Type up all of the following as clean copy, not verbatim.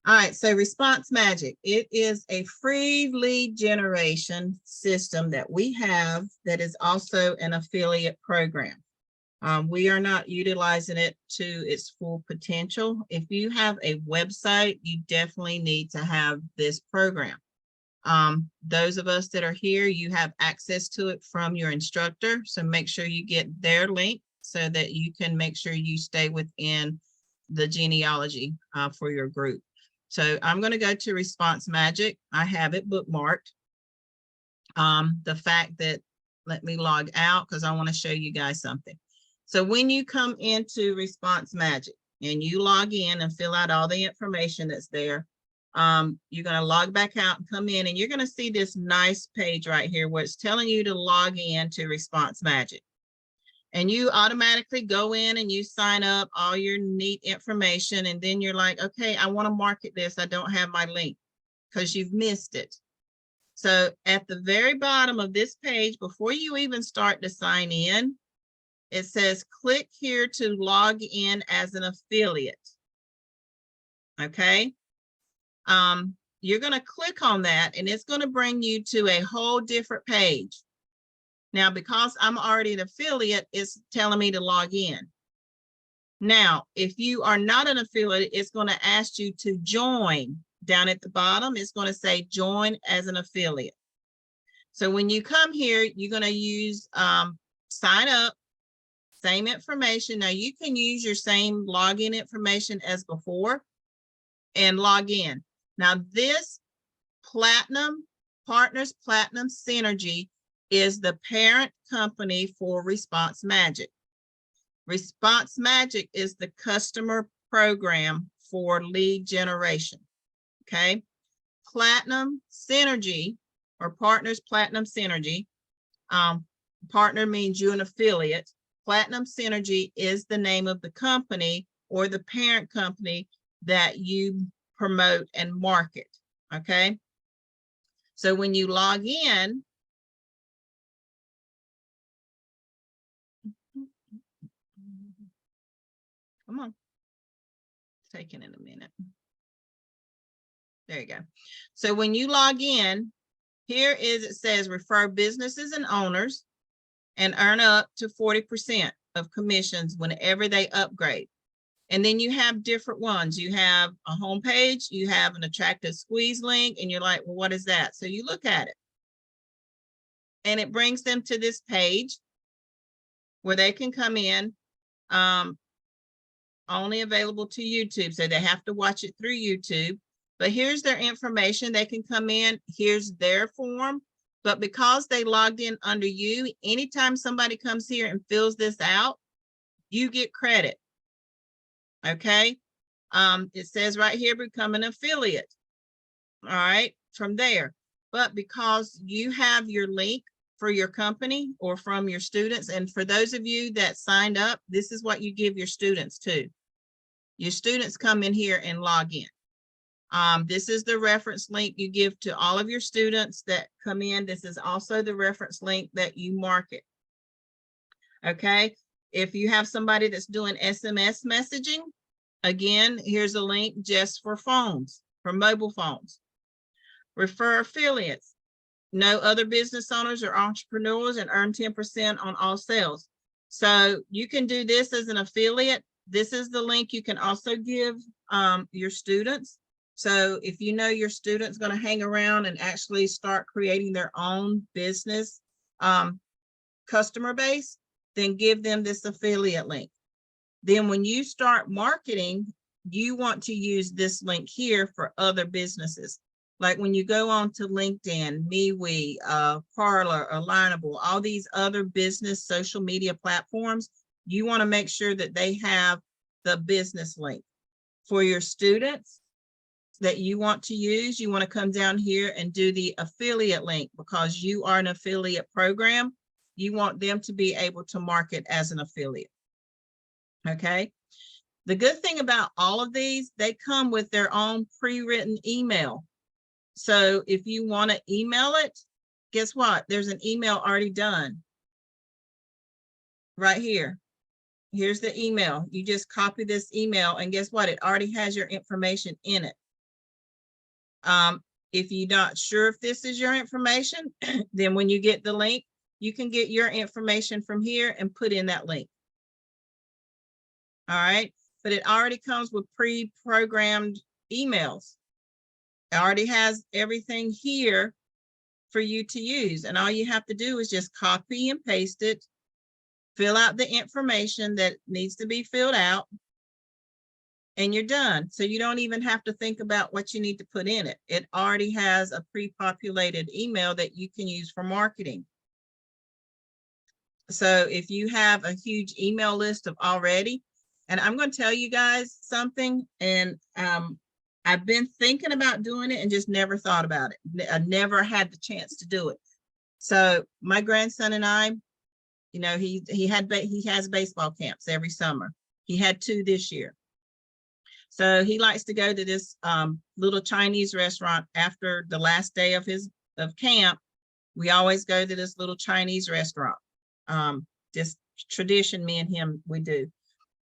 All right, so Response Magic, it is a free lead generation system that we have that is also an affiliate program. We are not utilizing it to its full potential. If you have a website, you definitely need to have this program. Those of us that are here, you have access to it from your instructor. So make sure you get their link so that you can make sure you stay within the genealogy for your group. So I'm going to go to Response Magic. I have it bookmarked. The fact that, let me log out because I want to show you guys something. So when you come into Response Magic and you log in and fill out all the information that's there, you're going to log back out and come in, and you're going to see this nice page right here where it's telling you to log in to Response Magic. And you automatically go in and you sign up all your neat information. And then you're like, okay, I want to market this. I don't have my link because you've missed it. So at the very bottom of this page, before you even start to sign in, it says, click here to log in as an affiliate. Okay. You're going to click on that and it's going to bring you to a whole different page. Now, because I'm already an affiliate, it's telling me to log in. Now, if you are not an affiliate, it's going to ask you to join. Down at the bottom, it's going to say join as an affiliate. So when you come here, you're going to use sign up, same information. Now you can use your same login information as before and log in. Now this Platinum Partners Platinum Synergy is the parent company for Response Magic. Response Magic is the customer program for lead generation. Okay. Platinum Synergy or Partners Platinum Synergy. Partner means you're an affiliate. Platinum Synergy is the name of the company or the parent company that you promote and market. Okay. So when you log in, come on, it's taking it a minute. There you go. So when you log in, here is, it says refer businesses and owners and earn up to 40% of commissions whenever they upgrade. And then you have different ones. You have a homepage, you have an attractive squeeze link, and you're like, well, what is that? So you look at it. And it brings them to this page where they can come in, only available to YouTube. So they have to watch it through YouTube. But here's their information. They can come in. Here's their form. But because they logged in under you, anytime somebody comes here and fills this out, you get credit. Okay. It says right here, become an affiliate. All right, from there. But because you have your link for your company or from your students, and for those of you that signed up, this is what you give your students too. Your students come in here and log in. This is the reference link you give to all of your students that come in. This is also the reference link that you market. Okay, if you have somebody that's doing SMS messaging, again, here's a link just for phones, for mobile phones. Refer affiliates. Know other business owners or entrepreneurs and earn 10% on all sales. So you can do this as an affiliate. This is the link you can also give your students. So if you know your student's going to hang around and actually start creating their own business customer base, then give them this affiliate link. Then when you start marketing, you want to use this link here for other businesses. Like when you go on to LinkedIn, MeWe, Parler, Alignable, all these other business social media platforms, you want to make sure that they have the business link. For your students that you want to use, you want to come down here and do the affiliate link because you are an affiliate program. You want them to be able to market as an affiliate. Okay. The good thing about all of these, they come with their own pre-written email. So if you want to email it, guess what? There's an email already done right here. Here's the email. You just copy this email and guess what? It already has your information in it. If you're not sure if this is your information, then when you get the link, you can get your information from here and put in that link. All right, but it already comes with pre-programmed emails. It already has everything here for you to use. And all you have to do is just copy and paste it, fill out the information that needs to be filled out, and you're done. So you don't even have to think about what you need to put in it. It already has a pre-populated email that you can use for marketing. So if you have a huge email list of already, and I'm going to tell you guys something, and I've been thinking about doing it and just never thought about it. I never had the chance to do it. So my grandson and I, you know, he has baseball camps every summer. He had 2 this year. So he likes to go to this little Chinese restaurant after the last day of camp. We always go to this little Chinese restaurant. Just tradition, me and him, we do.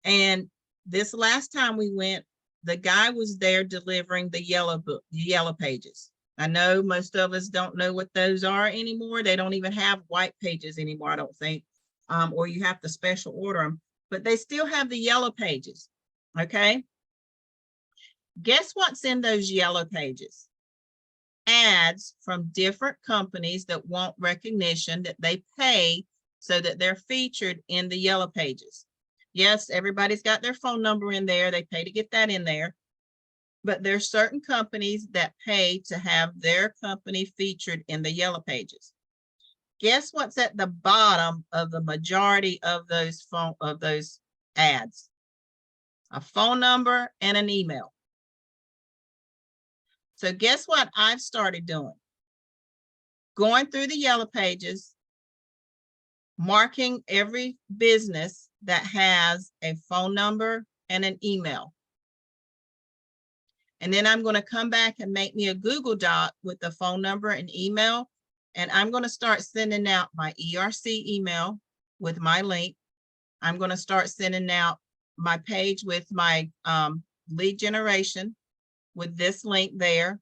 And this last time we went, the guy was there delivering the yellow book, the yellow pages. I know most of us don't know what those are anymore. They don't even have white pages anymore, I don't think. Or you have to special order them, but they still have the yellow pages. Okay. Guess what's in those yellow pages? Ads from different companies that want recognition, that they pay so that they're featured in the yellow pages. Yes, everybody's got their phone number in there. They pay to get that in there. But there's certain companies that pay to have their company featured in the yellow pages. Guess what's at the bottom of the majority of those ads? A phone number and an email. So guess what I've started doing? Going through the yellow pages, marking every business that has a phone number and an email. And then I'm going to come back and make me a Google Doc with the phone number and email. And I'm going to start sending out my ERC email with my link. I'm going to start sending out my page with my lead generation with this link there.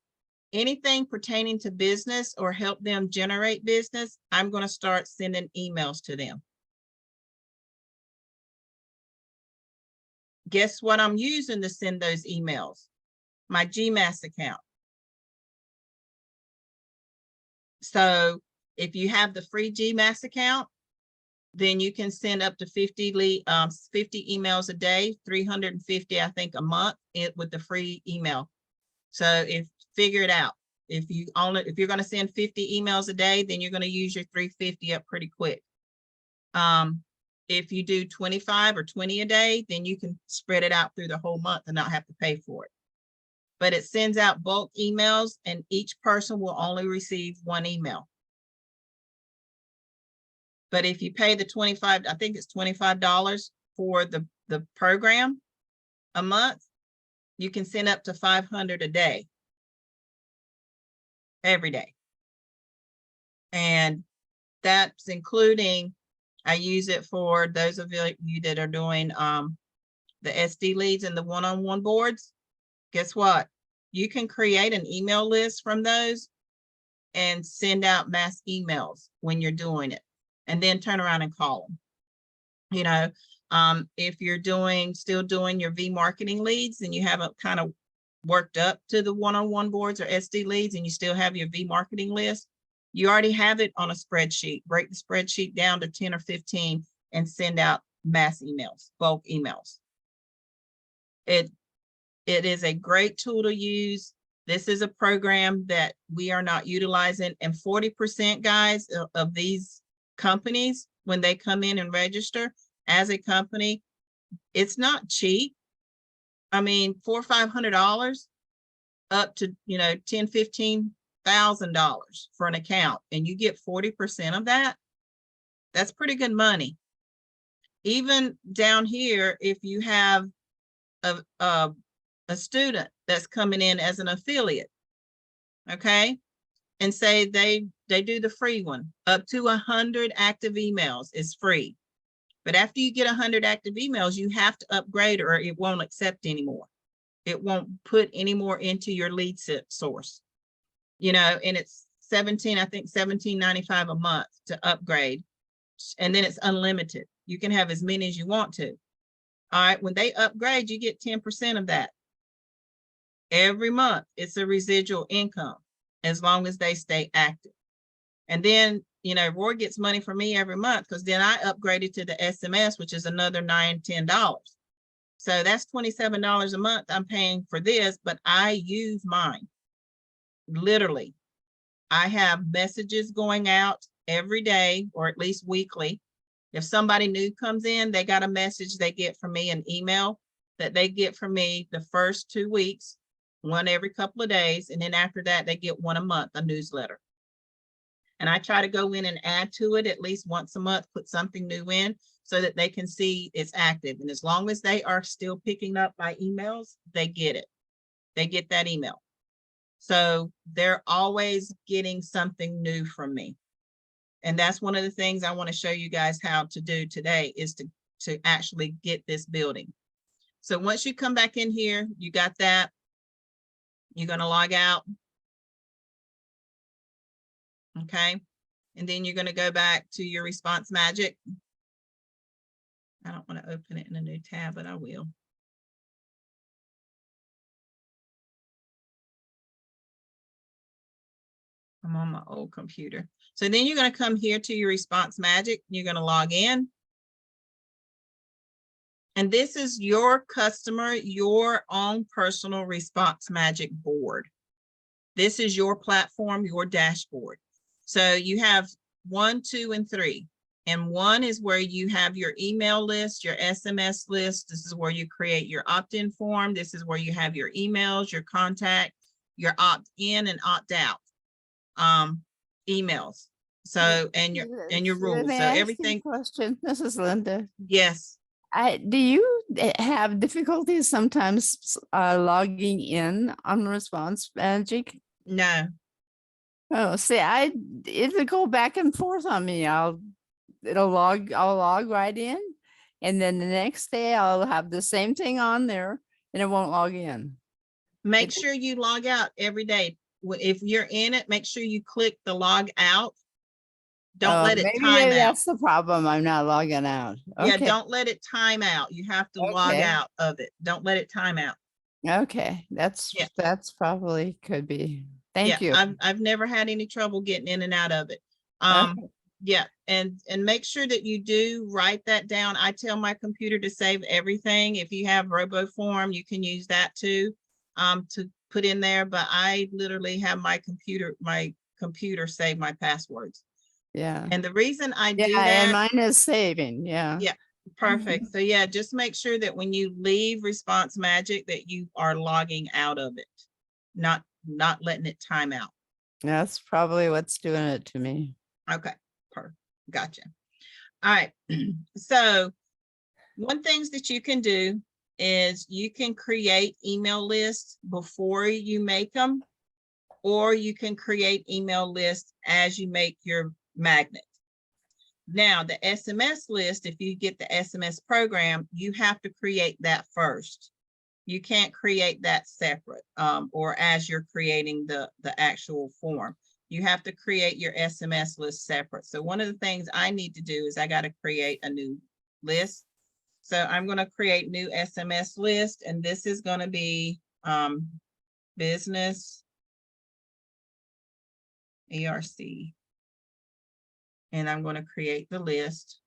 Anything pertaining to business or help them generate business, I'm going to start sending emails to them. Guess what I'm using to send those emails? My GMass account. So if you have the free GMass account, then you can send up to 50 emails a day, 350, I think, a month with the free email. So figure it out. If you're going to send 50 emails a day, then you're going to use your 350 up pretty quick. If you do 25 or 20 a day, then you can spread it out through the whole month and not have to pay for it. But it sends out bulk emails, and each person will only receive 1 email. But if you pay the $25, I think it's $25 for the program a month, you can send up to 500 a day, every day. And that's including, I use it for those of you that are doing the SD leads and the one-on-one boards. Guess what? You can create an email list from those and send out mass emails when you're doing it, and then turn around and call them. You know, if you're still doing your V-marketing leads and you haven't kind of worked up to the one-on-one boards or SD leads and you still have your V-marketing list, you already have it on a spreadsheet. Break the spreadsheet down to 10 or 15 and send out mass emails, bulk emails. It is a great tool to use. This is a program that we are not utilizing, and 40%, guys, of these companies, when they come in and register as a company, it's not cheap. I mean, $400 or $500 up to, $10,000, $15,000 for an account, and you get 40% of that. That's pretty good money. Even down here, if you have a student that's coming in as an affiliate, okay, and say they do the free one, up to 100 active emails is free. But after you get 100 active emails, you have to upgrade or it won't accept anymore. It won't put any more into your lead source. you know, and it's 17, I think 17.95 a month to upgrade. And then it's unlimited. You can have as many as you want to. All right. When they upgrade, you get 10% of that. Every month, it's a residual income as long as they stay active. And then, you know, Roy gets money from me every month because then I upgraded to the SMS, which is another $9, $10. So that's $27 a month I'm paying for this, but I use mine. Literally, I have messages going out every day or at least weekly. If somebody new comes in, they got a message they get from me, an email that they get from me the first 2 weeks, one every couple of days. And then after that, they get one a month, a newsletter. And I try to go in and add to it at least once a month, put something new in so that they can see it's active. And as long as they are still picking up my emails, they get it. They get that email. So they're always getting something new from me. And that's one of the things I want to show you guys how to do today is to actually get this building. So once you come back in here, you got that. You're going to log out. Okay. And then you're going to go back to your response magic. I don't want to open it in a new tab, but I will. I'm on my old computer. So then you're going to come here to your response magic. You're going to log in. And this is your customer, your own personal response magic board. This is your platform, your dashboard. So you have 1, 2, and 3. And 1 is where you have your email list, your SMS list. This is where you create your opt-in form. This is where you have your emails, your contact, your opt-in and opt-out emails. So and your rules. So everything. Question. This is Linda. Yes. Do you have difficulties sometimes logging in on Response Magic? No. Oh, see, it'll go back and forth on me. I'll log right in, and then the next day I'll have the same thing on there, and it won't log in. Make sure you log out every day. If you're in it, make sure you click the log out. Don't let it time out. That's the problem. I'm not logging out. Okay. Yeah, don't let it time out. You have to log out of it. Don't let it time out. Okay, that's probably could be. Thank you. I've never had any trouble getting in and out of it. Yeah, and make sure that you do write that down. I tell my computer to save everything. If you have RoboForm, you can use that too, to put in there. But I literally have my computer save my passwords. Yeah. And the reason I do that, and mine is saving. Yeah. Yeah. Perfect. So yeah, just make sure that when you leave Response Magic that you are logging out of it, not letting it time out. That's probably what's doing it to me. Okay. Perfect. Gotcha. All right. So one things that you can do is you can create email lists before you make them, or you can create email lists as you make your magnet. Now, the SMS list, if you get the SMS program, you have to create that first. You can't create that separate or as you're creating the actual form. You have to create your SMS list separate. So one of the things I need to do is I got to create a new list. So I'm going to create new SMS list, and this is going to be business ERC. And I'm going to create the list.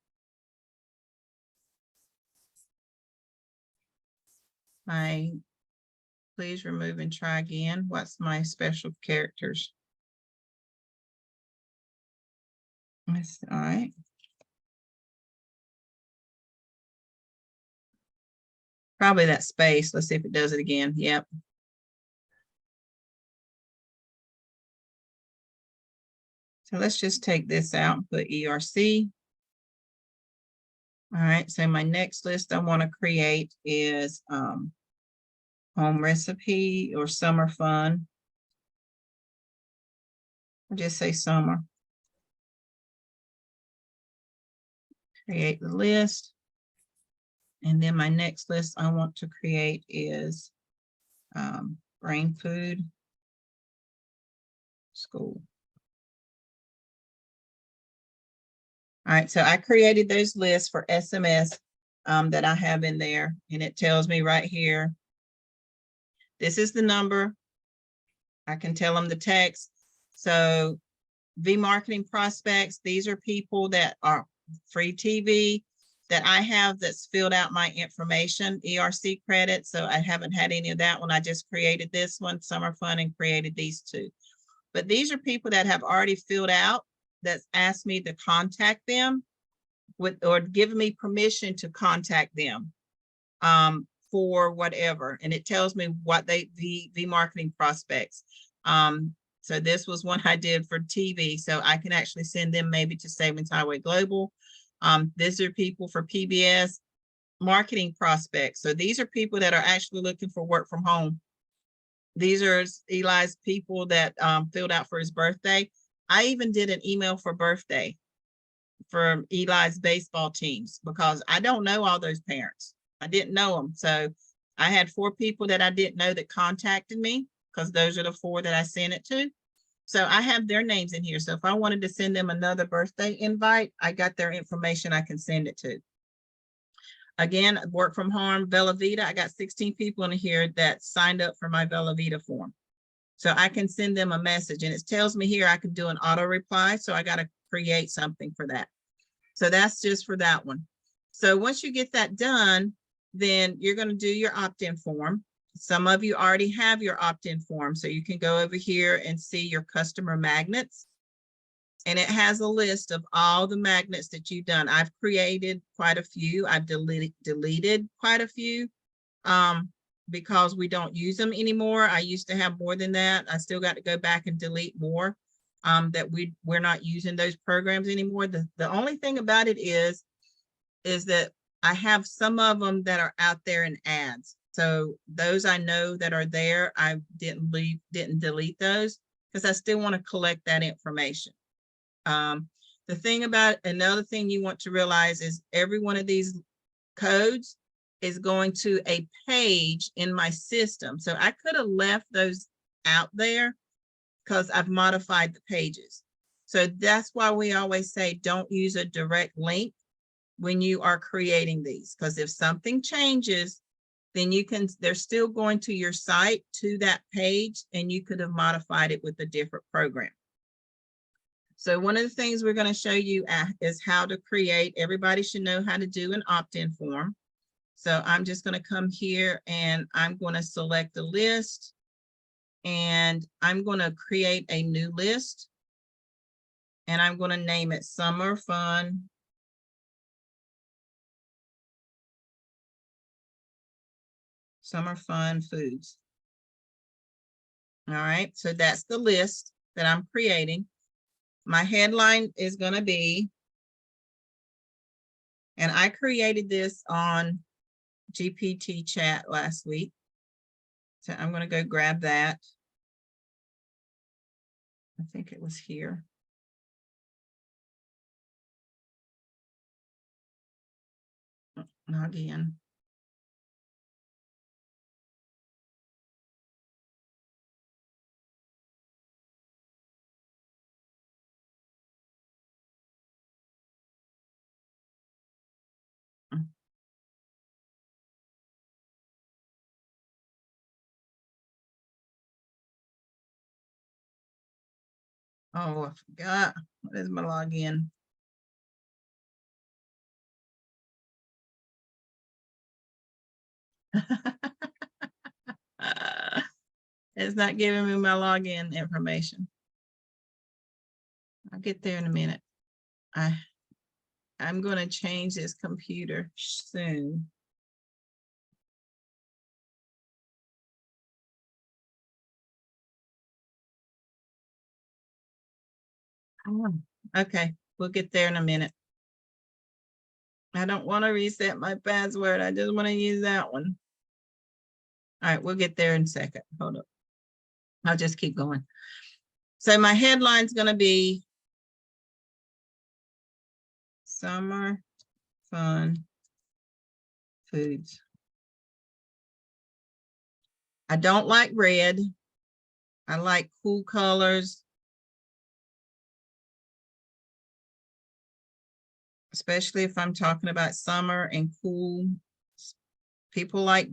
Please remove and try again. What's my special characters? That's all right. Probably that space. Let's see if it does it again. Yep. So let's just take this out and put ERC. All right, so my next list I want to create is home recipe or summer fun. I'll just say summer. Create the list. And then my next list I want to create is brain food. school. All right, so I created those lists for SMS that I have in there, and it tells me right here, this is the number. I can tell them the text. So V marketing prospects, these are people that are free TV that I have that's filled out my information, ERC credit. So I haven't had any of that one. I just created this one, Summer Fun, and created these two. But these are people that have already filled out, that's asked me to contact them with, or given me permission to contact them for whatever. And it tells me what they, the marketing prospects. So this was one I did for TV. So I can actually send them maybe to Savings Highway Global. These are people for PBS marketing prospects. So these are people that are actually looking for work from home. These are Eli's people that filled out for his birthday. I even did an email for birthday for Eli's baseball teams because I don't know all those parents. I didn't know them. So I had 4 people that I didn't know that contacted me because those are the 4 that I sent it to. So I have their names in here. So if I wanted to send them another birthday invite, I got their information I can send it to. Again, work from home, Bella Vita. I got 16 people in here that signed up for my Bella Vita form. So I can send them a message, and it tells me here I can do an auto reply. So I got to create something for that. So that's just for that one. So once you get that done, then you're going to do your opt-in form. Some of you already have your opt-in form. So you can go over here and see your customer magnets. And it has a list of all the magnets that you've done. I've created quite a few. I've deleted quite a few because we don't use them anymore. I used to have more than that. I still got to go back and delete more that we're not using those programs anymore. The only thing about it is that I have some of them that are out there in ads. So those I know that are there, I didn't delete those because I still want to collect that information. The thing about another thing you want to realize is every one of these codes is going to a page in my system. So I could have left those out there because I've modified the pages. So that's why we always say don't use a direct link when you are creating these, because if something changes, then they're still going to your site, to that page, and you could have modified it with a different program. So one of the things we're going to show you is how to create. Everybody should know how to do an opt-in form. So I'm just going to come here and I'm going to select a list and I'm going to create a new list and I'm going to name it Summer Fun Foods. All right, so that's the list that I'm creating. My headline is going to be, and I created this on GPT chat last week. So I'm going to go grab that. I think it was here. Log in. Oh, I forgot. What is my login? It's not giving me my login information. I'll get there in a minute. I'm going to change this computer soon. Okay, we'll get there in a minute. I don't want to reset my password. I just want to use that one. All right, we'll get there in a second. Hold up. I'll just keep going. So my headline is going to be Summer Fun Foods. I don't like red. I like cool colors. especially if I'm talking about summer and cool. People like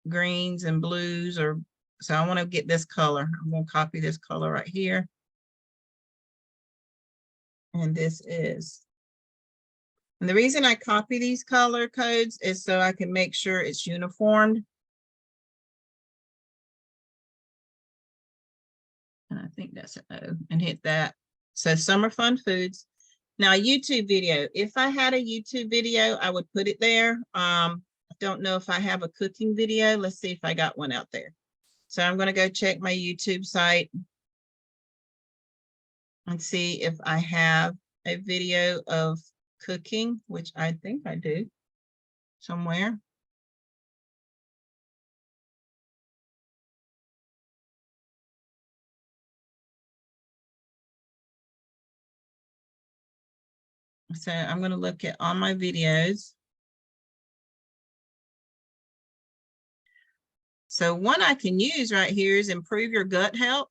greens and blues, or so I want to get this color. I'm going to copy this color right here. And this is, and the reason I copy these color codes is so I can make sure it's uniformed. And I think that's an O, and hit that. So summer fun foods. Now, YouTube video, if I had a YouTube video, I would put it there. I don't know if I have a cooking video. Let's see if I got one out there. So I'm going to go check my YouTube site and see if I have a video of cooking, which I think I do somewhere. So I'm going to look at all my videos. So one I can use right here is improve your gut health.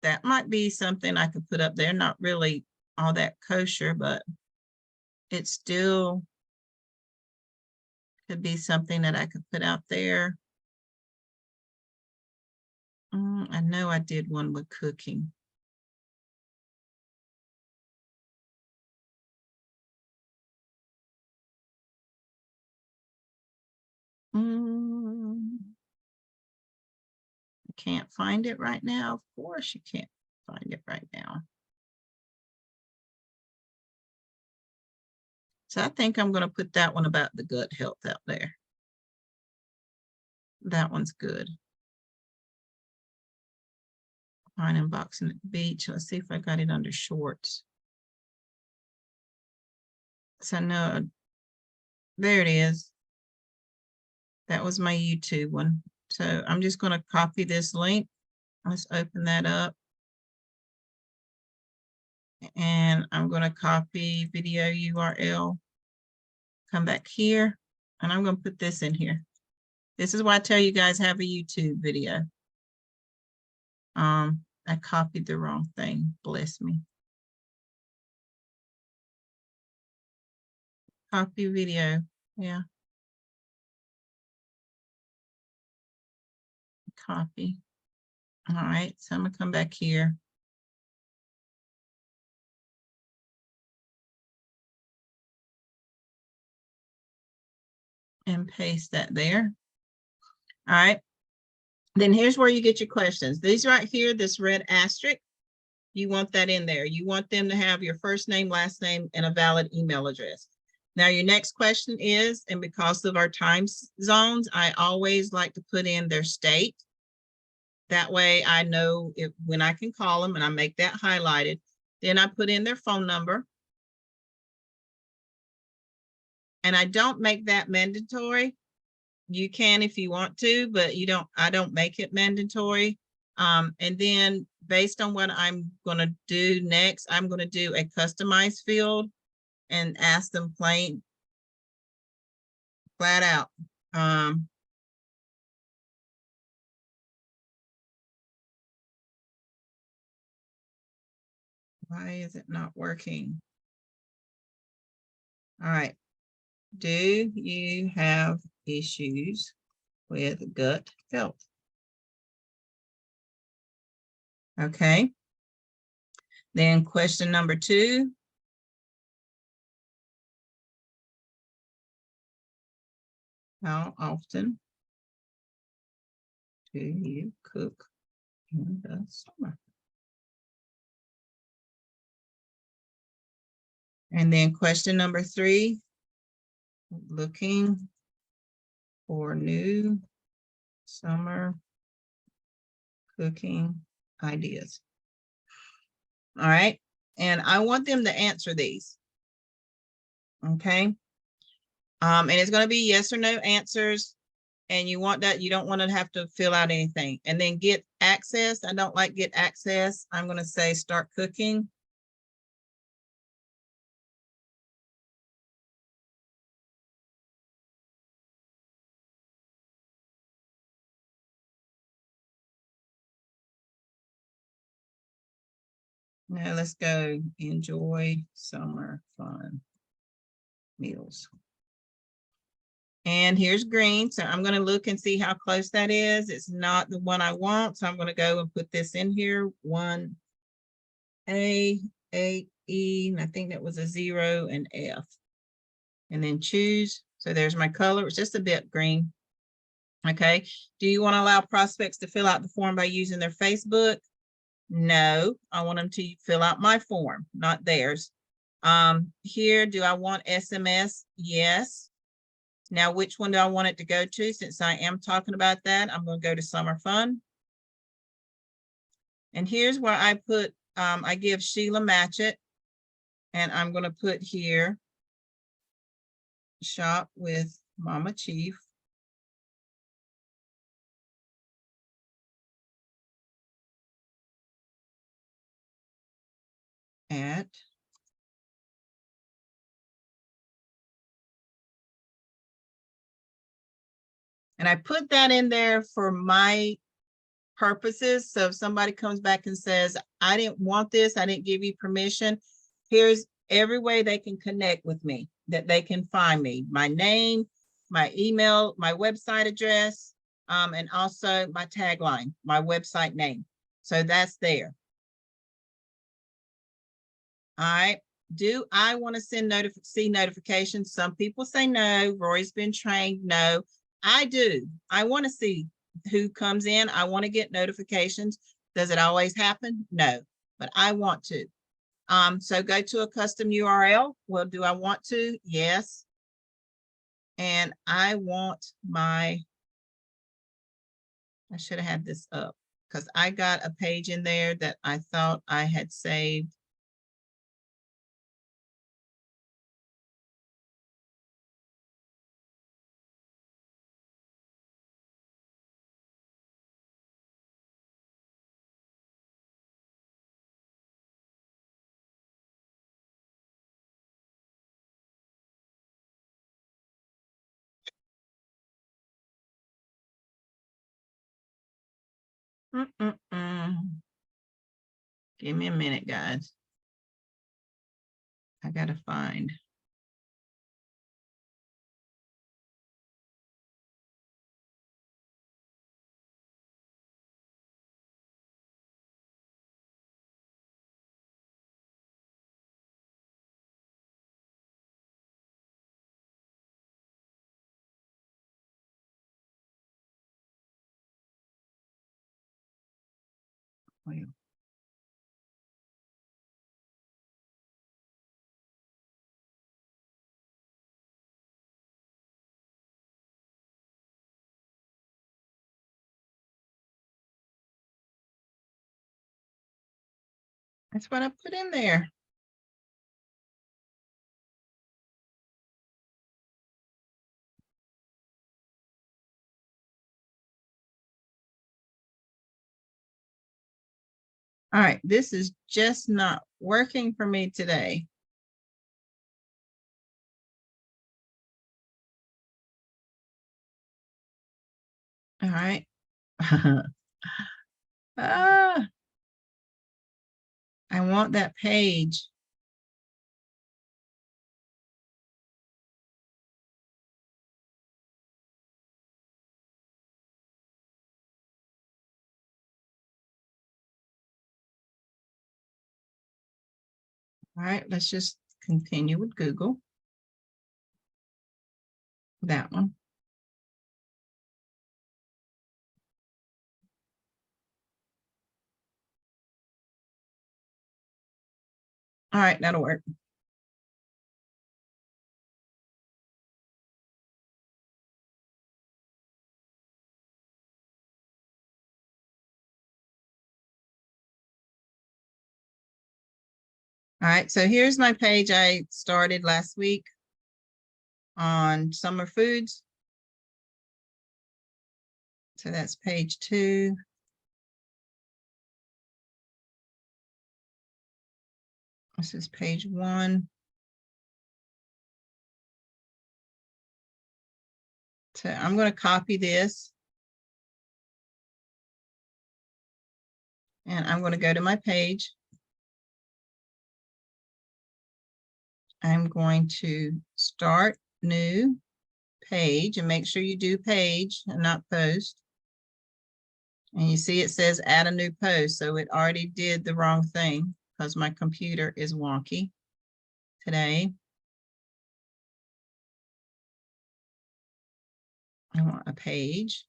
That might be something I could put up there. Not really all that kosher, but it still could be something that I could put out there. I know I did one with cooking. I can't find it right now. Of course you can't find it right now. So I think I'm going to put that one about the gut health out there. That one's good. Fine and boxing at the beach. Let's see if I got it under shorts. So no, there it is. That was my YouTube one. So I'm just going to copy this link. Let's open that up. And I'm going to copy video URL. Come back here. And I'm going to put this in here. This is why I tell you guys have a YouTube video. I copied the wrong thing. Bless me. Copy video. Yeah. Copy. All right. So I'm going to come back here. And paste that there. All right. Then here's where you get your questions. These right here, this red asterisk, you want that in there. You want them to have your first name, last name, and a valid email address. Now, your next question is, and because of our time zones, I always like to put in their state. That way I know if when I can call them, and I make that highlighted. Then I put in their phone number. And I don't make that mandatory. You can if you want to, but you don't, I don't make it mandatory. And then based on what I'm going to do next, I'm going to do a customized field and ask them plain, flat out. Why is it not working? All right. Do you have issues with gut health? Okay. Then question number 2. How often do you cook in the summer? And then question number 3, looking for new summer cooking ideas. All right. And I want them to answer these. Okay. And it's going to be yes or no answers. And you want that, you don't want to have to fill out anything. And then get access. I don't like get access. I'm going to say start cooking. Now let's go enjoy summer fun meals. And here's green. So I'm going to look and see how close that is. It's not the one I want. So I'm going to go and put this in here. 1A, 8E, and I think that was a 0 and F. And then choose. So there's my color. It's just a bit green. Okay. Do you want to allow prospects to fill out the form by using their Facebook? No, I want them to fill out my form, not theirs. Here, do I want SMS? Yes. Now, which one do I want it to go to? Since I am talking about that, I'm going to go to Summer Fun. And here's where I put, I give Sheila Matchett, and I'm going to put here, shop with Mama Chief. At and I put that in there for my purposes. So if somebody comes back and says, I didn't want this, I didn't give you permission, here's every way they can connect with me, that they can find me, my name, my email, my website address, and also my tagline, my website name. So that's there. All right. Do I want to see notifications? Some people say no. Roy's been trained. No, I do. I want to see who comes in. I want to get notifications. Does it always happen? No, but I want to. So go to a custom URL. Well, do I want to? Yes. And I want I should have had this up because I got a page in there that I thought I had saved. Give me a minute, guys. I gotta find. Well, that's what I put in there. All right, this is just not working for me today. All right. I want that page. All right, let's just continue with Google. That one. All right, that'll work. All right, so here's my page I started last week on summer foods. So that's page 2. This is page 1. So I'm going to copy this. And I'm going to go to my page. I'm going to start new page and make sure you do page and not post. And you see it says add a new post. So it already did the wrong thing because my computer is wonky today. I want a page.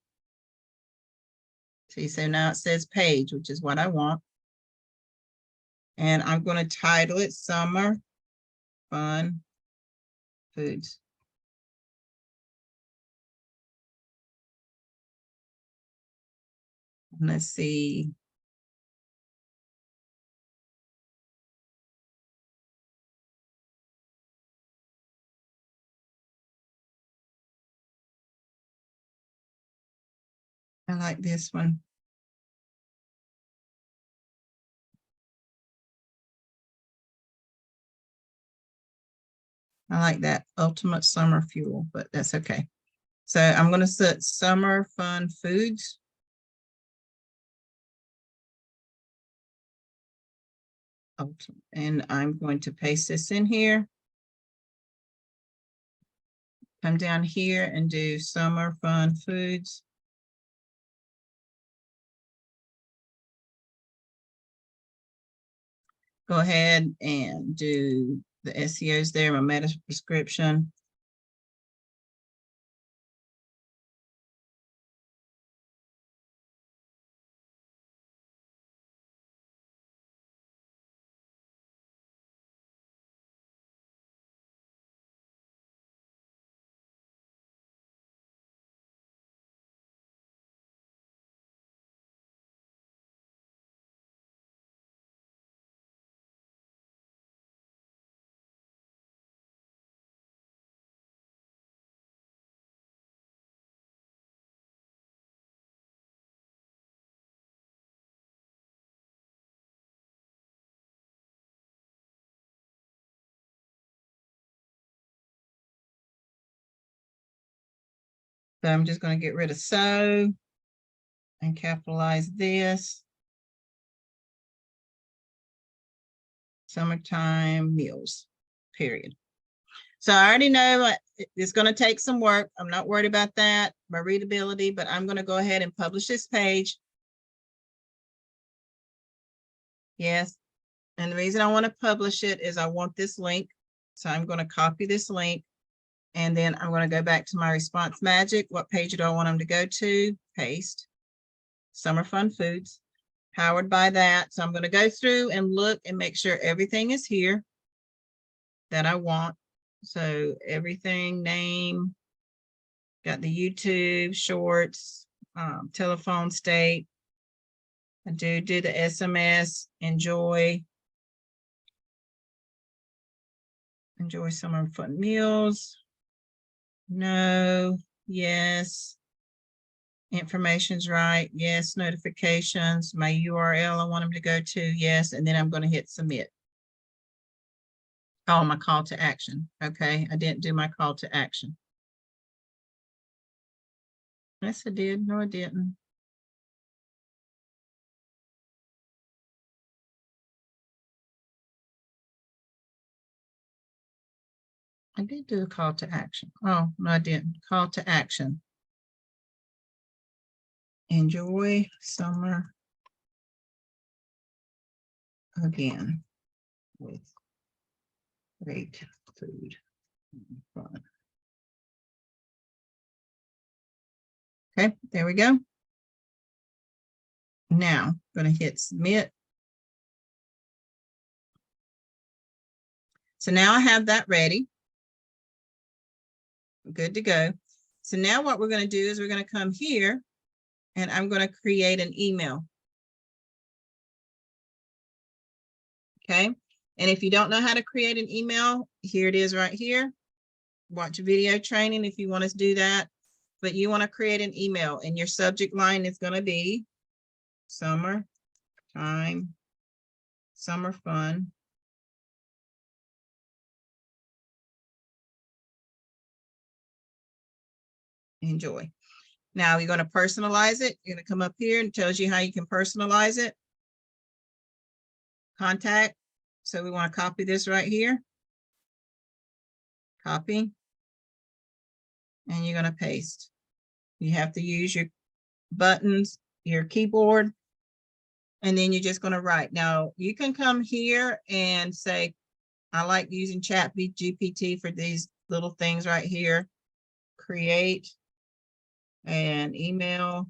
See, so now it says page, which is what I want. And I'm going to title it Summer Fun Foods. And let's see. I like this one. I like that ultimate summer fuel, but that's okay. So I'm going to set Summer Fun Foods. And I'm going to paste this in here. Come down here and do Summer Fun Foods. Go ahead and do the SEOs there, my meta description. So I'm just going to get rid of so and capitalize this. Summertime meals, period. So I already know it's going to take some work. I'm not worried about that, my readability, but I'm going to go ahead and publish this page. Yes. And the reason I want to publish it is I want this link. So I'm going to copy this link. And then I'm going to go back to my response magic. What page do I want them to go to? Paste. Summer Fun Foods. Powered by that. So I'm going to go through and look and make sure everything is here that I want. So everything, name, got the YouTube, shorts, telephone state. I do the SMS, enjoy summer fun meals. No, yes. Information's right. Yes. Notifications. My URL I want them to go to. Yes. And then I'm going to hit submit. Oh, my call to action. Okay. I didn't do my call to action. Yes, I did. No, I didn't. I did do a call to action. Oh, no, I didn't. Call to action. Enjoy summer again with great food and fun. Okay, there we go. Now I'm going to hit submit. So now I have that ready. Good to go. So now what we're going to do is we're going to come here and I'm going to create an email. Okay. And if you don't know how to create an email, here it is right here. Watch a video training if you want to do that. But you want to create an email and your subject line is going to be summer time, summer fun. Enjoy. Now you're going to personalize it. You're going to come up here and it tells you how you can personalize it. Contact. So we want to copy this right here. copy, and you're going to paste. You have to use your buttons, your keyboard, and then you're just going to write. Now you can come here and say, I like using ChatGPT for these little things right here. Create an email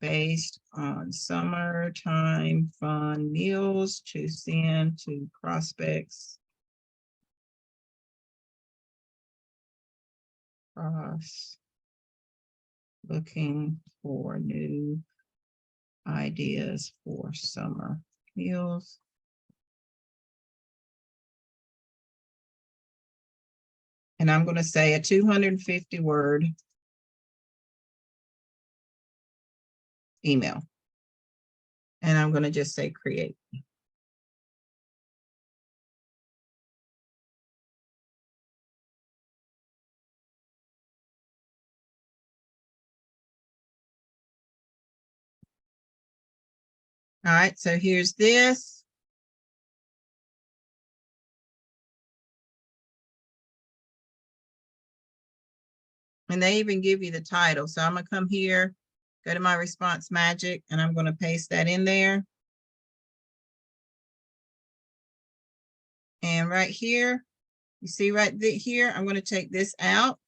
based on summertime fun meals to send to prospects. Looking for new ideas for summer meals. And I'm going to say a 250 word email. And I'm going to just say create. All right, so here's this. And they even give you the title. So I'm going to come here, go to my response magic, and I'm going to paste that in there. And right here, you see right here, I'm going to take this out.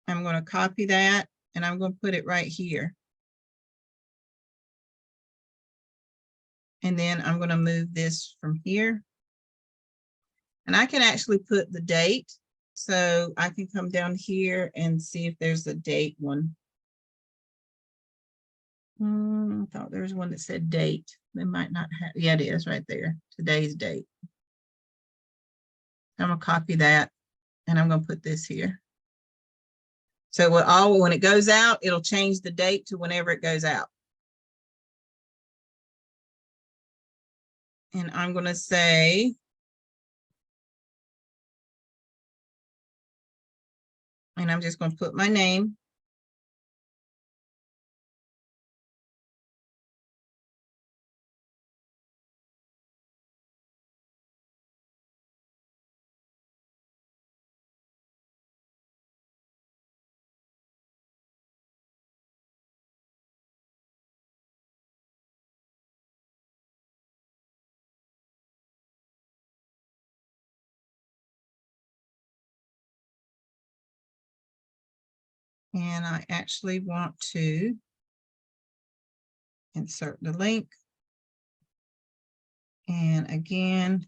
I'm going to copy that, and I'm going to put it right here. And then I'm going to move this from here. And I can actually put the date. So I can come down here and see if there's a date one. I thought there was one that said date. They might not have. Yeah, it is right there. Today's date. I'm going to copy that, and I'm going to put this here. So when it goes out, it'll change the date to whenever it goes out. And I'm going to say, and I'm just going to put my name. And I actually want to insert the link. And again,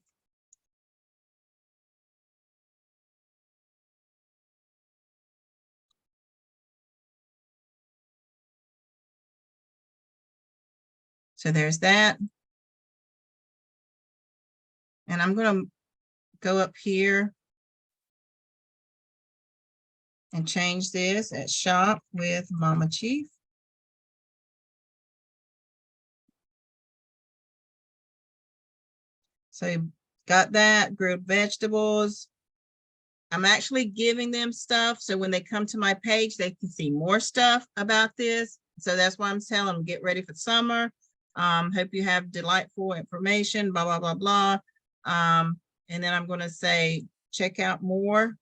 so there's that. And I'm going to go up here and change this at Shop with Mama Chief. So you got that, grilled vegetables. I'm actually giving them stuff, so when they come to my page, they can see more stuff about this. So that's why I'm telling them, get ready for summer. Hope you have delightful information, blah, blah, blah, blah. And then I'm going to say, check out more.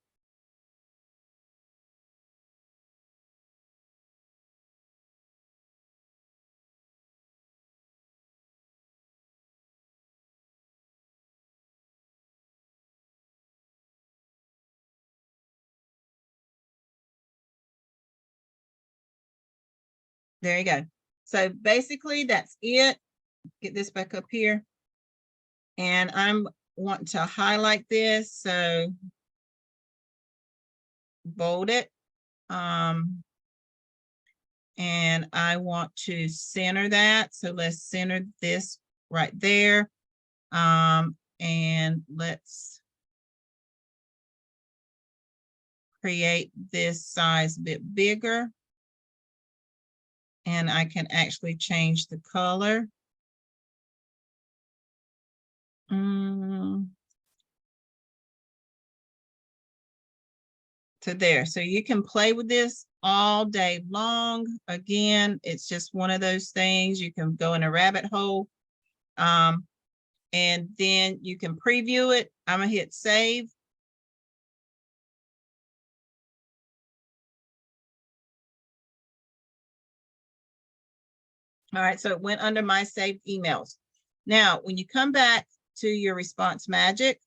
There you go. So basically that's it. Get this back up here. And I'm wanting to highlight this. So bold it. And I want to center that. So let's center this right there. And let's create this size a bit bigger. And I can actually change the color. To there. So you can play with this all day long. Again, it's just one of those things. You can go in a rabbit hole. and then you can preview it. I'm gonna hit save. All right, so it went under my saved emails. Now, when you come back to your response magic,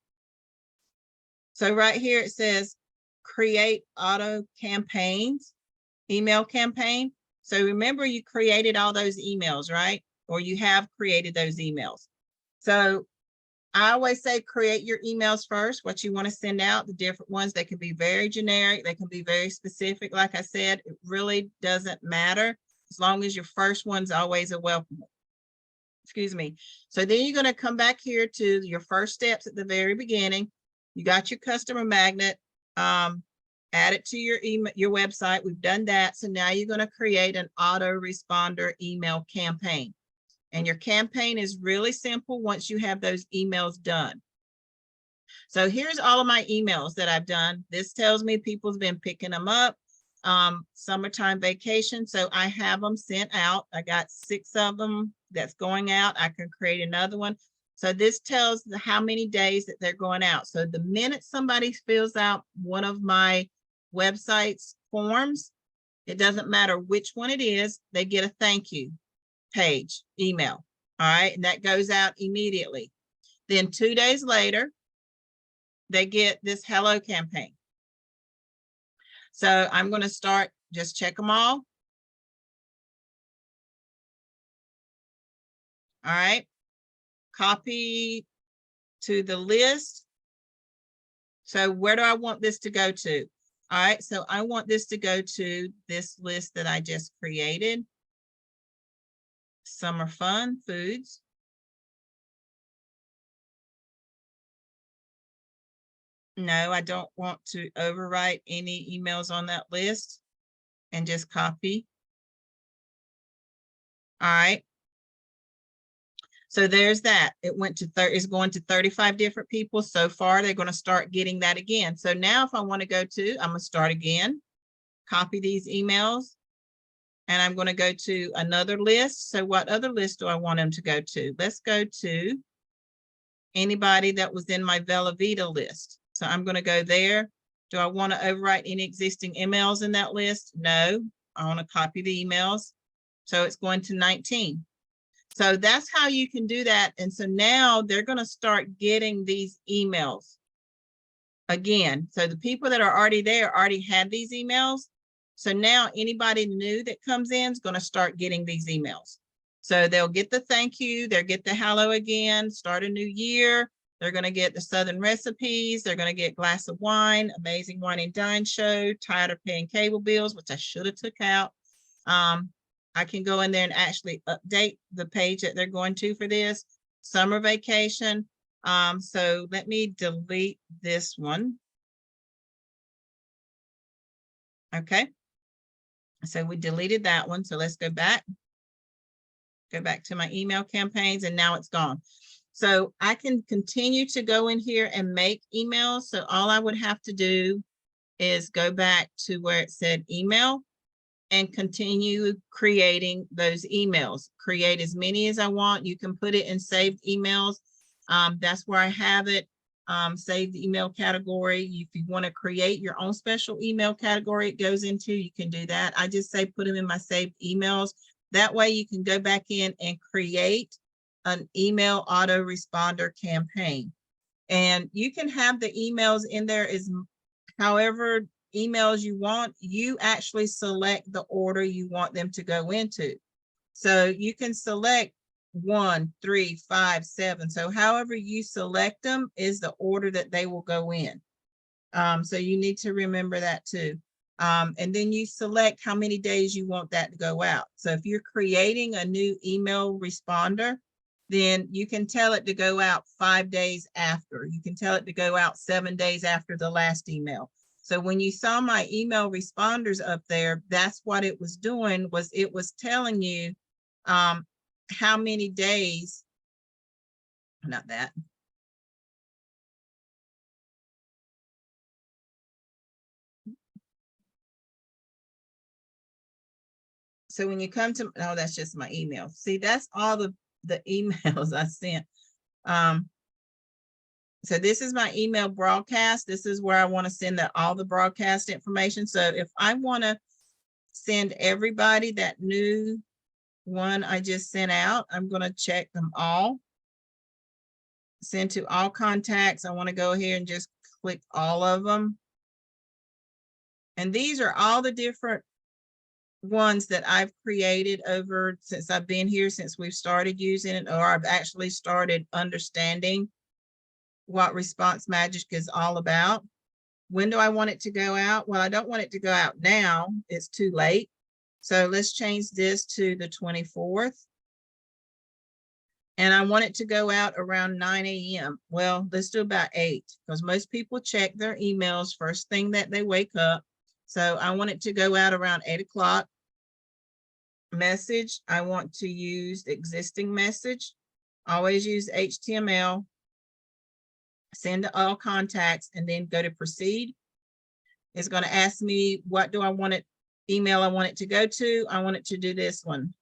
so right here it says create auto campaigns, email campaign. So remember you created all those emails, right? Or you have created those emails. So I always say create your emails first, what you want to send out, the different ones. They can be very generic. They can be very specific. Like I said, it really doesn't matter as long as your first one's always a welcome. Excuse me. So then you're going to come back here to your first steps at the very beginning. You got your customer magnet, add it to your email, your website. We've done that. So now you're going to create an autoresponder email campaign. And your campaign is really simple once you have those emails done. So here's all of my emails that I've done. This tells me people's been picking them up. Summertime vacation. So I have them sent out. I got 6 of them that's going out. I can create another one. So this tells how many days that they're going out. So the minute somebody fills out one of my website's forms, it doesn't matter which one it is, they get a thank you page email. All right, and that goes out immediately. Then 2 days later, they get this hello campaign. So I'm going to start, just check them all. All right, copy to the list. So where do I want this to go to? All right, so I want this to go to this list that I just created. Summer fun foods. No, I don't want to overwrite any emails on that list, and just copy. All right. So there's that. It went to it's going to 35 different people so far. They're going to start getting that again. So now if I want to go to, I'm going to start again, copy these emails, and I'm going to go to another list. So what other list do I want them to go to? Let's go to anybody that was in my Vela Vita list. So I'm going to go there. Do I want to overwrite any existing emails in that list? No, I want to copy the emails. So it's going to 19. So that's how you can do that. And so now they're going to start getting these emails again. So the people that are already there already had these emails. So now anybody new that comes in is going to start getting these emails. So they'll get the thank you, they'll get the hello again, start a new year. They're going to get the Southern recipes. They're going to get glass of wine, amazing wine and dine show, tired of paying cable bills, which I should have took out. I can go in there and actually update the page that they're going to for this summer vacation. So let me delete this one. Okay. So we deleted that one. So let's go back to my email campaigns, and now it's gone. So I can continue to go in here and make emails. So all I would have to do is go back to where it said email and continue creating those emails. Create as many as I want. You can put it in saved emails. That's where I have it. Saved email category. If you want to create your own special email category it goes into, you can do that. I just say put them in my saved emails. That way you can go back in and create an email autoresponder campaign. And you can have the emails in there as however emails you want. You actually select the order you want them to go into. So you can select 1, 3, 5, 7. So however you select them is the order that they will go in. So you need to remember that too. And then you select how many days you want that to go out. So if you're creating a new email responder, then you can tell it to go out 5 days after. You can tell it to go out 7 days after the last email. So when you saw my email responders up there, that's what it was doing, was it was telling you how many days, not that. So when you come to, oh, that's just my email. See, that's all the emails I sent. So this is my email broadcast. This is where I want to send all the broadcast information. So if I want to send everybody that new one I just sent out, I'm going to check them all. Send to all contacts. I want to go here and just click all of them. And these are all the different ones that I've created over since I've been here, since we've started using it, or I've actually started understanding what Response Magic is all about. When do I want it to go out? Well, I don't want it to go out now. It's too late. So let's change this to the 24th. And I want it to go out around 9 a.m. Well, let's do about 8, because most people check their emails first thing that they wake up. So I want it to go out around 8 o'clock. Message, I want to use existing message. Always use HTML. Send to all contacts and then go to proceed. It's going to ask me, what do I want it, email I want it to go to? I want it to do this one.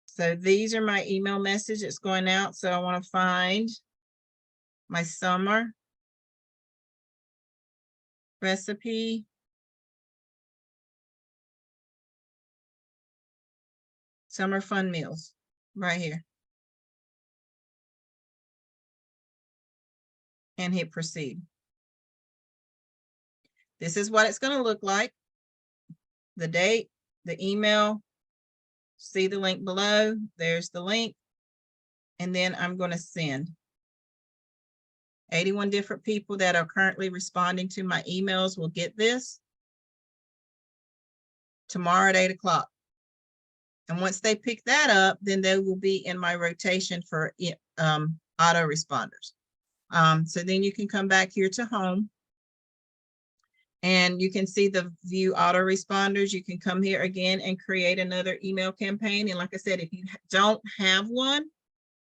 So these are my email message that's going out. So I want to find my summer recipe. Summer fun meals right here. And hit proceed. This is what it's going to look like. The date, the email, see the link below. There's the link. And then I'm going to send. 81 different people that are currently responding to my emails will get this tomorrow at 8 o'clock. And once they pick that up, then they will be in my rotation for autoresponders. So then you can come back here to home and you can see the view autoresponders. You can come here again and create another email campaign. And like I said, if you don't have one,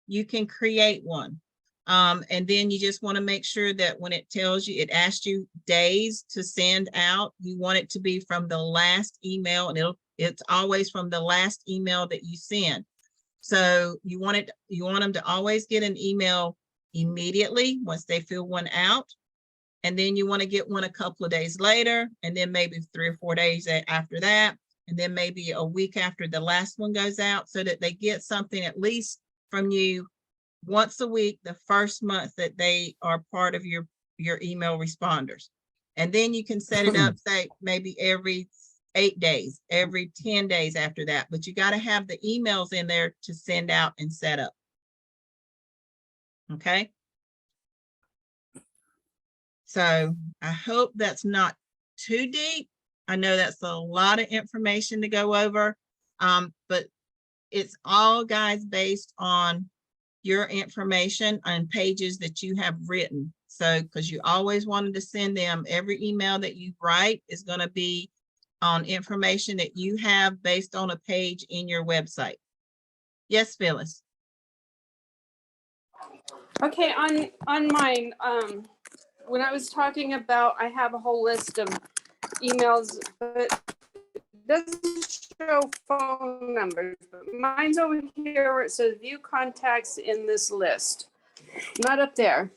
you can create one. And then you just want to make sure that when it tells you, it asks you days to send out, you want it to be from the last email, and it's always from the last email that you send. So you want them to always get an email immediately once they fill one out. And then you want to get one a couple of days later, and then maybe 3 or 4 days after that, and then maybe a week after the last one goes out, so that they get something at least from you once a week, the first month that they are part of your email responders. And then you can set it up, say maybe every 8 days, every 10 days after that, but you got to have the emails in there to send out and set up. Okay. So I hope that's not too deep. I know that's a lot of information to go over, but it's all, guys, based on your information on pages that you have written. So, because you always wanted to send them, every email that you write is going to be on information that you have based on a page in your website. Yes, Phyllis. Okay, on mine, when I was talking about, I have a whole list of emails, but it doesn't show phone numbers. But mine's over here where it says view contacts in this list. Not up there.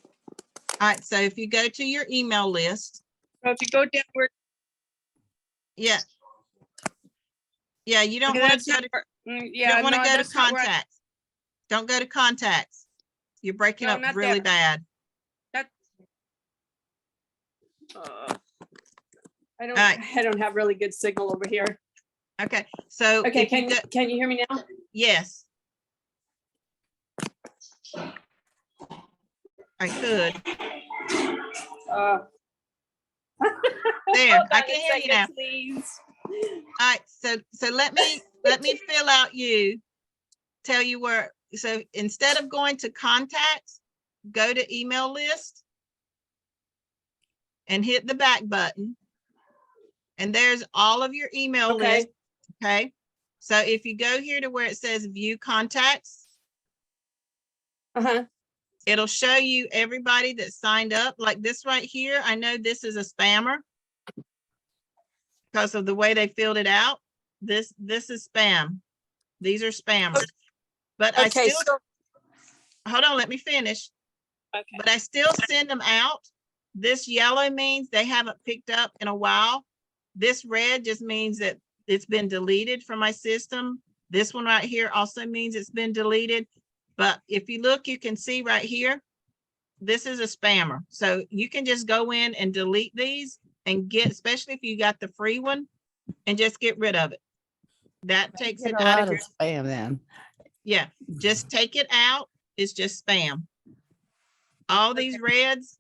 All right, so if you go to your email list. So if you go downward. Yeah. Yeah, you don't want to go to, you don't want to go to contacts. Don't go to contacts. You're breaking up really bad. I don't have really good signal over here. Okay, so okay, can you hear me now? Yes, I could. There, I can hear you now. Please. All right, so let me fill out you, tell you where. So instead of going to contacts, go to email list and hit the back button. And there's all of your email list. Okay. So if you go here to where it says view contacts, it'll show you everybody that signed up. Like this right here. I know this is a spammer because of the way they filled it out. This is spam. These are spammers. But I still hold on, let me finish. Okay. But I still send them out. This yellow means they haven't picked up in a while. This red just means that it's been deleted from my system. This one right here also means it's been deleted. But if you look, you can see right here, this is a spammer. So you can just go in and delete these and get, especially if you got the free one, and just get rid of it. That takes Get it a out lot of your, of spam then. yeah, just take it out. It's just spam. All these reds,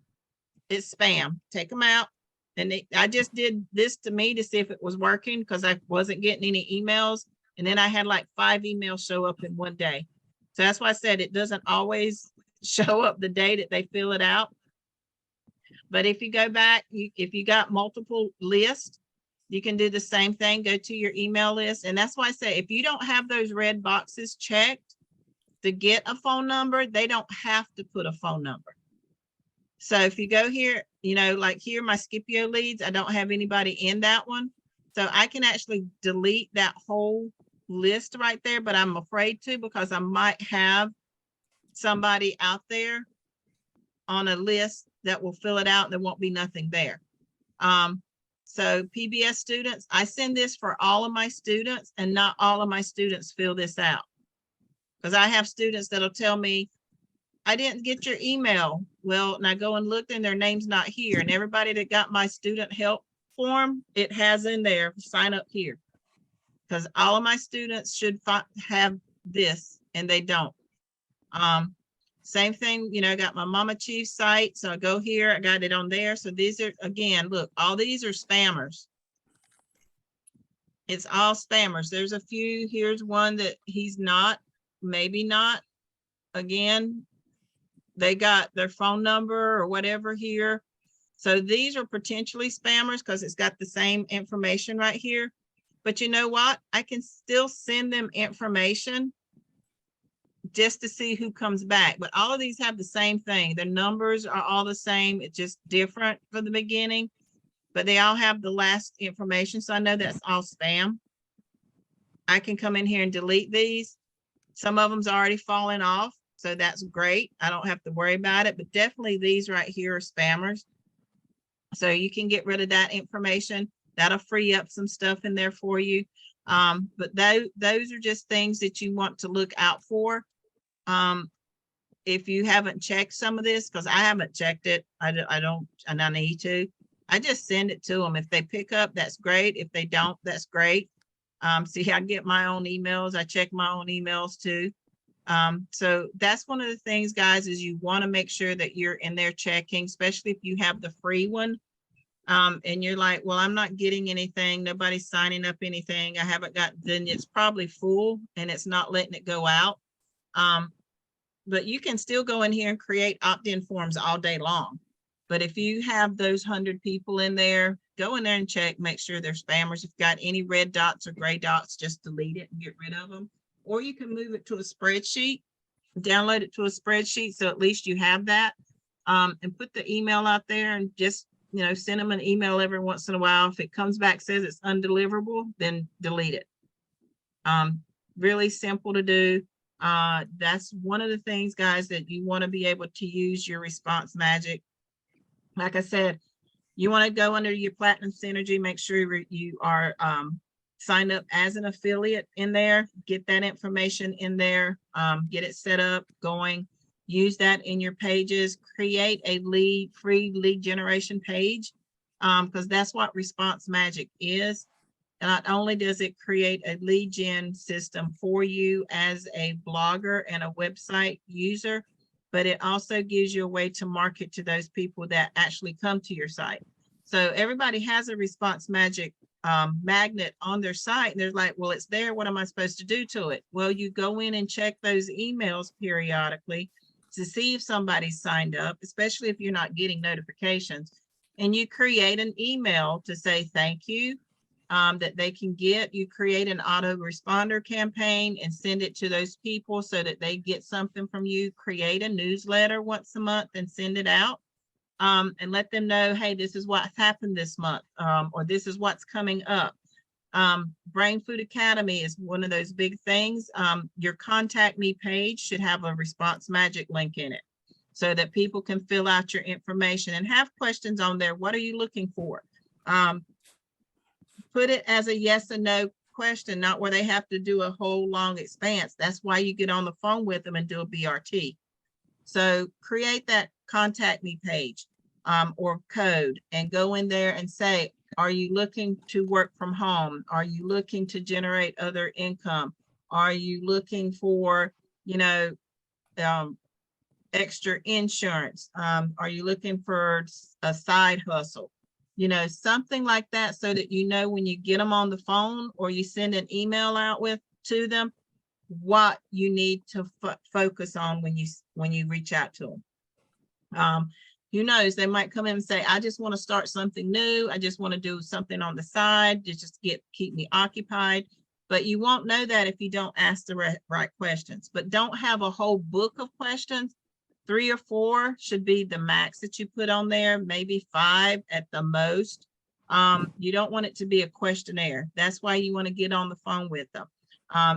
it's spam. Take them out. And I just did this to me to see if it was working because I wasn't getting any emails. And then I had like 5 emails show up in one day. So that's why I said it doesn't always show up the day that they fill it out. But if you go back, if you got multiple lists, you can do the same thing, go to your email list. And that's why I say, if you don't have those red boxes checked to get a phone number, they don't have to put a phone number. So if you go here, you know, like here, my Scipio leads, I don't have anybody in that one. So I can actually delete that whole list right there, but I'm afraid to because I might have somebody out there on a list that will fill it out and there won't be nothing there. So PBS students, I send this for all of my students and not all of my students fill this out. Because I have students that'll tell me, I didn't get your email. Well, and I go and look and their name's not here. And everybody that got my student help form, it has in there, sign up here. Because all of my students should have this and they don't. Same thing, you know, I got my Mama Chief site. So I go here, I got it on there. So these are, again, look, all these are spammers. It's all spammers. There's a few, here's one that he's not, maybe not. Again, they got their phone number or whatever here. So these are potentially spammers because it's got the same information right here. But you know what? I can still send them information just to see who comes back. But all of these have the same thing. The numbers are all the same. It's just different for the beginning, but they all have the last information. So I know that's all spam. I can come in here and delete these. Some of them's already fallen off. So that's great. I don't have to worry about it, but definitely these right here are spammers. So you can get rid of that information. That'll free up some stuff in there for you. But those are just things that you want to look out for. If you haven't checked some of this, because I haven't checked it, I don't, and I need to, I just send it to them. If they pick up, that's great. If they don't, that's great. See, I get my own emails. I check my own emails too. So that's one of the things, guys, is you want to make sure that you're in there checking, especially if you have the free one. And you're like, well, I'm not getting anything. Nobody's signing up anything. I haven't got, then it's probably full and it's not letting it go out. But you can still go in here and create opt-in forms all day long. But if you have those 100 people in there, go in there and check, make sure they're spammers. If you've got any red dots or gray dots, just delete it and get rid of them. Or you can move it to a spreadsheet, download it to a spreadsheet. So at least you have that, and put the email out there and just, you know, send them an email every once in a while. If it comes back, says it's undeliverable, then delete it. Really simple to do. That's one of the things, guys, that you want to be able to use your response magic. Like I said, you want to go under your Platinum Synergy, make sure you are signed up as an affiliate in there, get that information in there, get it set up, going, use that in your pages, create a free lead generation page, because that's what Response Magic is. Not only does it create a lead gen system for you as a blogger and a website user, but it also gives you a way to market to those people that actually come to your site. So everybody has a Response Magic magnet on their site, and they're like, well, it's there. What am I supposed to do to it? Well, you go in and check those emails periodically to see if somebody's signed up, especially if you're not getting notifications. And you create an email to say thank you. That they can get. You create an autoresponder campaign and send it to those people so that they get something from you. Create a newsletter once a month and send it out, and let them know, hey, this is what's happened this month, or this is what's coming up. Brain Food Academy is one of those big things. Your contact me page should have a response magic link in it so that people can fill out your information and have questions on there. What are you looking for? Put it as a yes or no question, not where they have to do a whole long expanse. That's why you get on the phone with them and do a BRT. So create that contact me page or code and go in there and say, are you looking to work from home? Are you looking to generate other income? Are you looking for, you know, extra insurance? Are you looking for a side hustle? You know, something like that, so that you know when you get them on the phone or you send an email out to them, what you need to focus on when you reach out to them. Who knows, they might come in and say, I just want to start something new. I just want to do something on the side to just keep me occupied. But you won't know that if you don't ask the right questions. But don't have a whole book of questions. 3 or 4 should be the max that you put on there, maybe 5 at the most. You don't want it to be a questionnaire. That's why you want to get on the phone with them.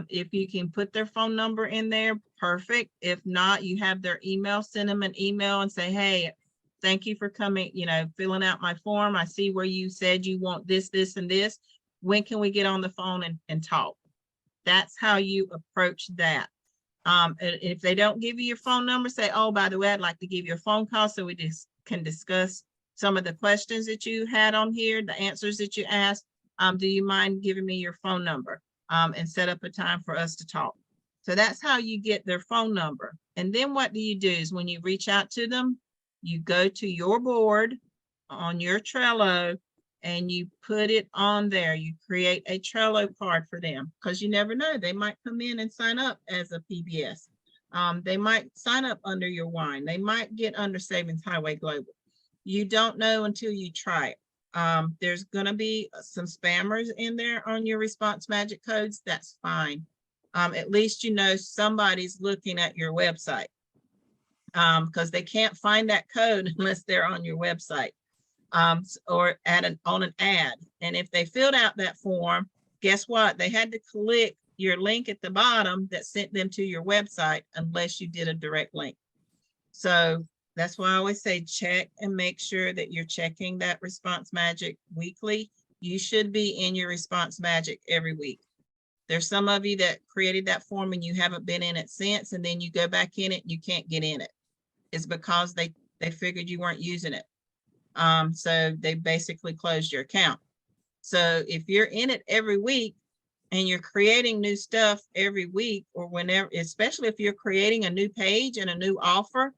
If you can put their phone number in there, perfect. If not, you have their email, send them an email and say, hey, thank you for coming, you know, filling out my form. I see where you said you want this, this, and this. When can we get on the phone and talk? That's how you approach that. If they don't give you your phone number, say, oh, by the way, I'd like to give you a phone call so we just can discuss some of the questions that you had on here, the answers that you asked. Do you mind giving me your phone number and set up a time for us to talk? So that's how you get their phone number. And then what do you do is when you reach out to them, you go to your board on your Trello and you put it on there. You create a Trello card for them because you never know. They might come in and sign up as a PBS. They might sign up under your wine. They might get under Savings Highway Global. You don't know until you try it. There's going to be some spammers in there on your response magic codes. That's fine. At least you know somebody's looking at your website because they can't find that code unless they're on your website. Or on an ad. And if they filled out that form, guess what? They had to click your link at the bottom that sent them to your website unless you did a direct link. So that's why I always say check and make sure that you're checking that response magic weekly. You should be in your response magic every week. There's some of you that created that form and you haven't been in it since, and then you go back in it and you can't get in it. It's because they figured you weren't using it. So they basically closed your account. So if you're in it every week and you're creating new stuff every week or whenever, especially if you're creating a new page and a new offer,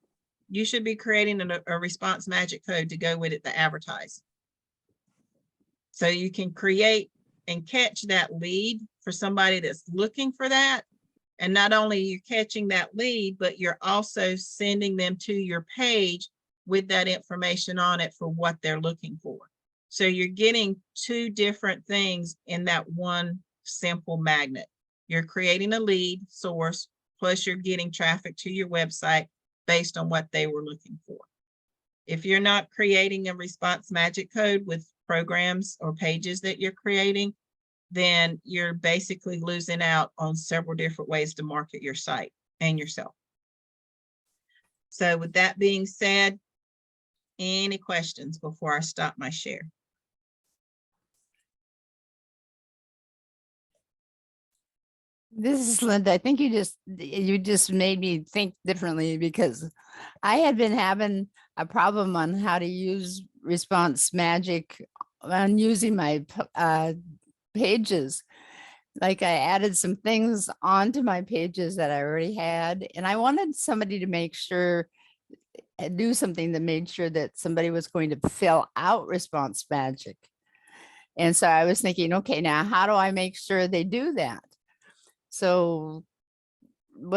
you should be creating a response magic code to go with it to advertise. So you can create and catch that lead for somebody that's looking for that. And not only are you catching that lead, but you're also sending them to your page with that information on it for what they're looking for. So you're getting 2 different things in that one simple magnet. You're creating a lead source, plus you're getting traffic to your website based on what they were looking for. If you're not creating a response magic code with programs or pages that you're creating, then you're basically losing out on several different ways to market your site and yourself. So with that being said, any questions before I stop my share? This is Linda. I think you just made me think differently, because I had been having a problem on how to use response magic on using my pages. Like I added some things onto my pages that I already had, and I wanted somebody to make sure, do something that made sure that somebody was going to fill out response magic. And so I was thinking, okay, now how do I make sure they do that? So